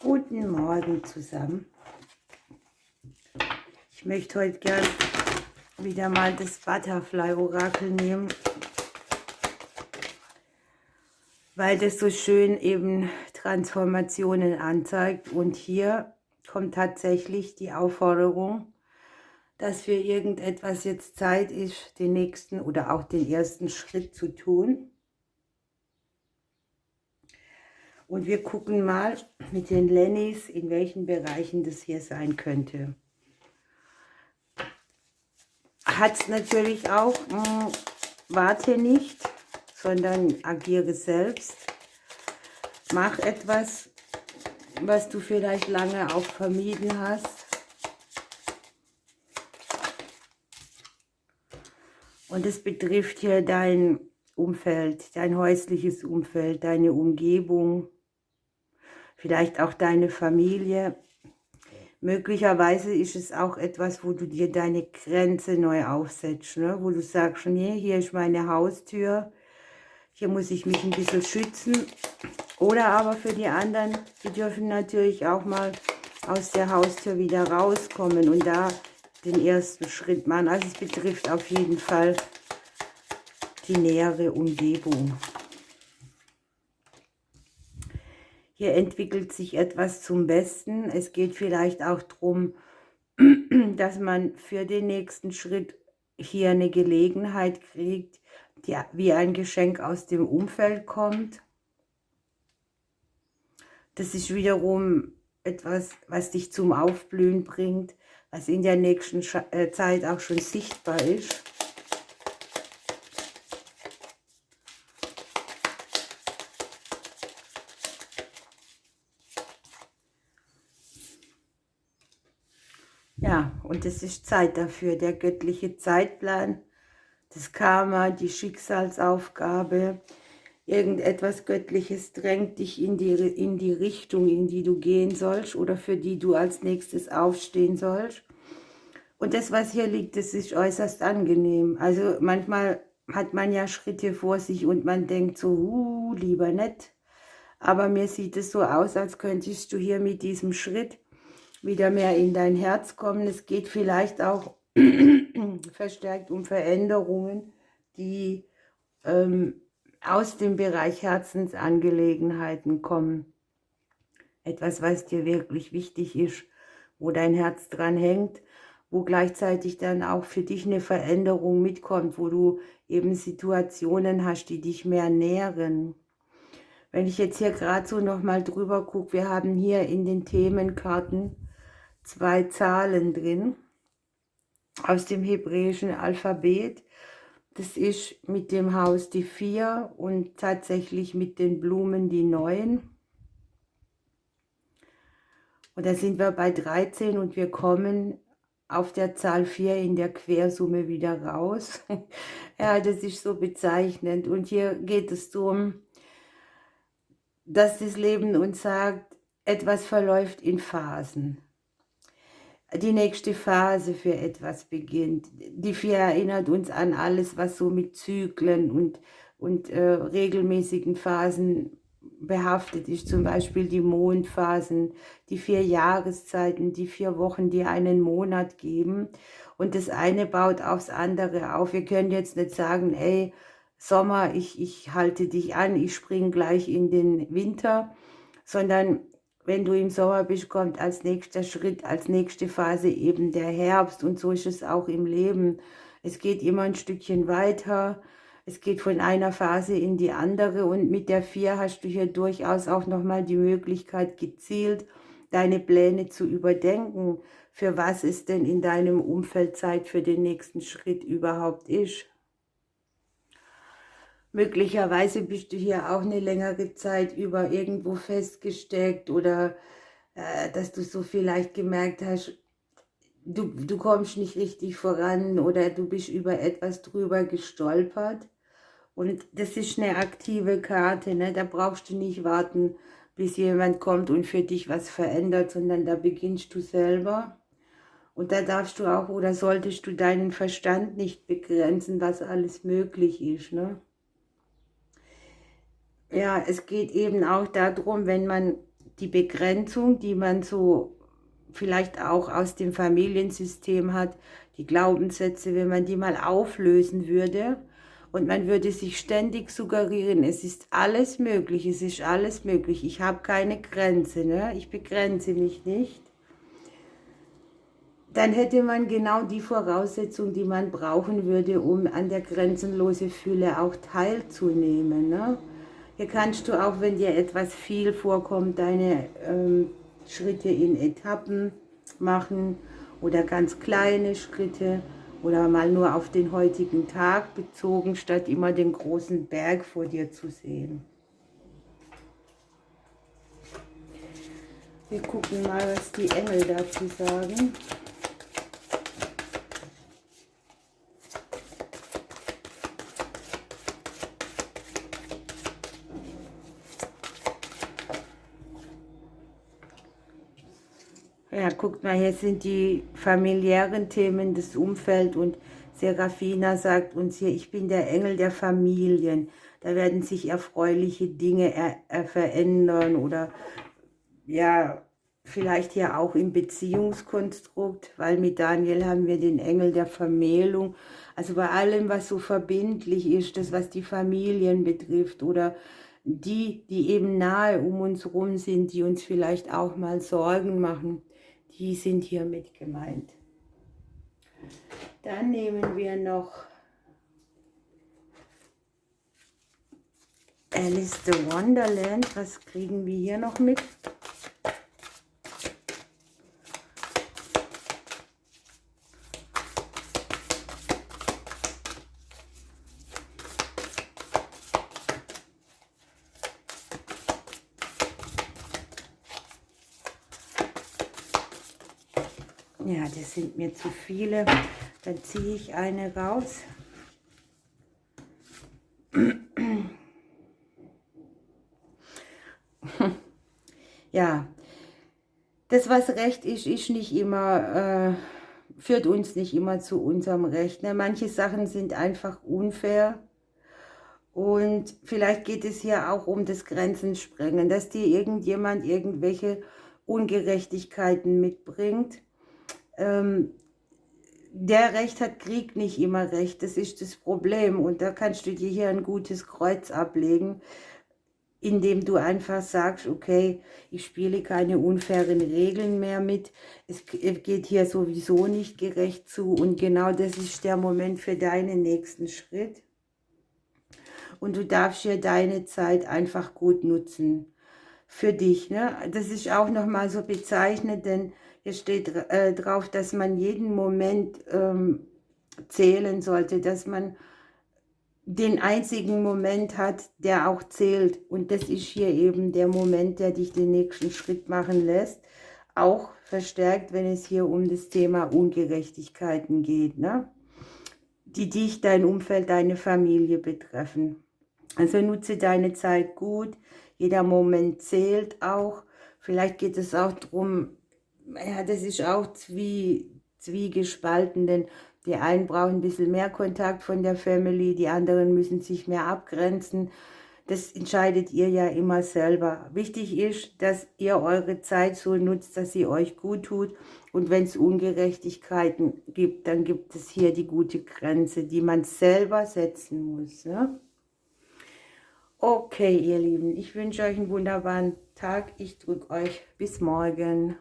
Guten Morgen zusammen. Ich möchte heute gern wieder mal das Butterfly-Orakel nehmen, weil das so schön eben Transformationen anzeigt. Und hier kommt tatsächlich die Aufforderung, dass für irgendetwas jetzt Zeit ist, den nächsten oder auch den ersten Schritt zu tun. Und wir gucken mal mit den Lennys, in welchen Bereichen das hier sein könnte. Hat es natürlich auch, warte nicht, sondern agiere selbst. Mach etwas, was du vielleicht lange auch vermieden hast. Und es betrifft hier dein Umfeld, dein häusliches Umfeld, deine Umgebung, vielleicht auch deine Familie. Möglicherweise ist es auch etwas, wo du dir deine Grenze neu aufsetzt, ne? Wo du sagst, nee, hier ist meine Haustür, hier muss ich mich ein bisschen schützen. Oder aber für die anderen, die dürfen natürlich auch mal aus der Haustür wieder rauskommen und da den ersten Schritt machen. Also es betrifft auf jeden Fall die nähere Umgebung. Hier entwickelt sich etwas zum Besten. Es geht vielleicht auch darum, dass man für den nächsten Schritt hier eine Gelegenheit kriegt, die wie ein Geschenk aus dem Umfeld kommt. Das ist wiederum etwas, was dich zum Aufblühen bringt, was in der nächsten Zeit auch schon sichtbar ist. Ja, und es ist Zeit dafür, der göttliche Zeitplan, das Karma, die Schicksalsaufgabe, irgendetwas Göttliches drängt dich in die Richtung, in die du gehen sollst oder für die du als nächstes aufstehen sollst. Und das, was hier liegt, das ist äußerst angenehm. Also manchmal hat man ja Schritte vor sich und man denkt so, lieber nicht. Aber mir sieht es so aus, als könntest du hier mit diesem Schritt wieder mehr in dein Herz kommen. Es geht vielleicht auch verstärkt um Veränderungen, die aus dem Bereich Herzensangelegenheiten kommen. Etwas, was dir wirklich wichtig ist, wo dein Herz dran hängt, wo gleichzeitig dann auch für dich eine Veränderung mitkommt, wo du eben Situationen hast, die dich mehr nähren. Wenn ich jetzt hier gerade so nochmal drüber gucke, wir haben hier in den Themenkarten 2 Zahlen drin aus dem hebräischen Alphabet. Das ist mit dem Haus die 4 und tatsächlich mit den Blumen die 9. Und da sind wir bei 13 und wir kommen auf der Zahl 4 in der Quersumme wieder raus. Ja, das ist so bezeichnend. Und hier geht es darum, dass das Leben uns sagt, etwas verläuft in Phasen. Die nächste Phase für etwas beginnt. Die 4 erinnert uns an alles, was so mit Zyklen und regelmäßigen Phasen behaftet ist. Zum Beispiel die Mondphasen, die 4 Jahreszeiten, die 4 Wochen, die einen Monat geben. Und das eine baut aufs andere auf. Wir können jetzt nicht sagen, ey, Sommer, ich halte dich an, ich springe gleich in den Winter, sondern wenn du im Sommer bist, kommt als nächster Schritt, als nächste Phase eben der Herbst. Und so ist es auch im Leben. Es geht immer ein Stückchen weiter. Es geht von einer Phase in die andere. Und mit der 4 hast du hier durchaus auch nochmal die Möglichkeit, gezielt deine Pläne zu überdenken, für was es denn in deinem Umfeld Zeit für den nächsten Schritt überhaupt ist. Möglicherweise bist du hier auch eine längere Zeit über irgendwo festgesteckt oder dass du so vielleicht gemerkt hast, du kommst nicht richtig voran oder du bist über etwas drüber gestolpert. Und das ist eine aktive Karte, ne? Da brauchst du nicht warten, bis jemand kommt und für dich was verändert, sondern da beginnst du selber. Und da darfst du auch oder solltest du deinen Verstand nicht begrenzen, was alles möglich ist, ne? Ja, es geht eben auch darum, wenn man die Begrenzung, die man so vielleicht auch aus dem Familiensystem hat, die Glaubenssätze, wenn man die mal auflösen würde und man würde sich ständig suggerieren, es ist alles möglich, es ist alles möglich, ich habe keine Grenze, ne? Ich begrenze mich nicht, dann hätte man genau die Voraussetzung, die man brauchen würde, um an der grenzenlosen Fülle auch teilzunehmen, ne? Hier kannst du auch, wenn dir etwas viel vorkommt, deine Schritte in Etappen machen oder ganz kleine Schritte oder mal nur auf den heutigen Tag bezogen, statt immer den großen Berg vor dir zu sehen. Wir gucken mal, was die Engel dazu sagen. Ja, guckt mal, hier sind die familiären Themen, das Umfeld, und Serafina sagt uns hier, ich bin der Engel der Familien. Da werden sich erfreuliche Dinge verändern oder ja, vielleicht hier auch im Beziehungskonstrukt, weil mit Daniel haben wir den Engel der Vermählung. Also bei allem, was so verbindlich ist, das was die Familien betrifft oder die eben nahe um uns rum sind, die uns vielleicht auch mal Sorgen machen, die sind hier mit gemeint. Dann nehmen wir noch Alice the Wonderland. Was kriegen wir hier noch mit? Ja, das sind mir zu viele. Dann ziehe ich eine raus. Ja, das, was Recht ist, ist nicht immer, führt uns nicht immer zu unserem Recht. Ne? Manche Sachen sind einfach unfair. Und vielleicht geht es hier auch um das Grenzensprengen, dass dir irgendjemand irgendwelche Ungerechtigkeiten mitbringt. Der Recht hat, Krieg nicht immer Recht, das ist das Problem. Und da kannst du dir hier ein gutes Kreuz ablegen, indem du einfach sagst, okay, ich spiele keine unfairen Regeln mehr mit, es geht hier sowieso nicht gerecht zu, und genau das ist der Moment für deinen nächsten Schritt. Und du darfst hier deine Zeit einfach gut nutzen für dich. Ne? Das ist auch nochmal so bezeichnet, denn hier steht drauf, dass man jeden Moment zählen sollte, dass man den einzigen Moment hat, der auch zählt. Und das ist hier eben der Moment, der dich den nächsten Schritt machen lässt. Auch verstärkt, wenn es hier um das Thema Ungerechtigkeiten geht, ne? Die dich, dein Umfeld, deine Familie betreffen. Also nutze deine Zeit gut, jeder Moment zählt auch. Vielleicht geht es auch darum, ja, das ist auch zwiegespalten, denn die einen brauchen ein bisschen mehr Kontakt von der Family, die anderen müssen sich mehr abgrenzen. Das entscheidet ihr ja immer selber. Wichtig ist, dass ihr eure Zeit so nutzt, dass sie euch gut tut. Und wenn es Ungerechtigkeiten gibt, dann gibt es hier die gute Grenze, die man selber setzen muss. Ne? Okay, ihr Lieben, ich wünsche euch einen wunderbaren Tag. Ich drücke euch bis morgen.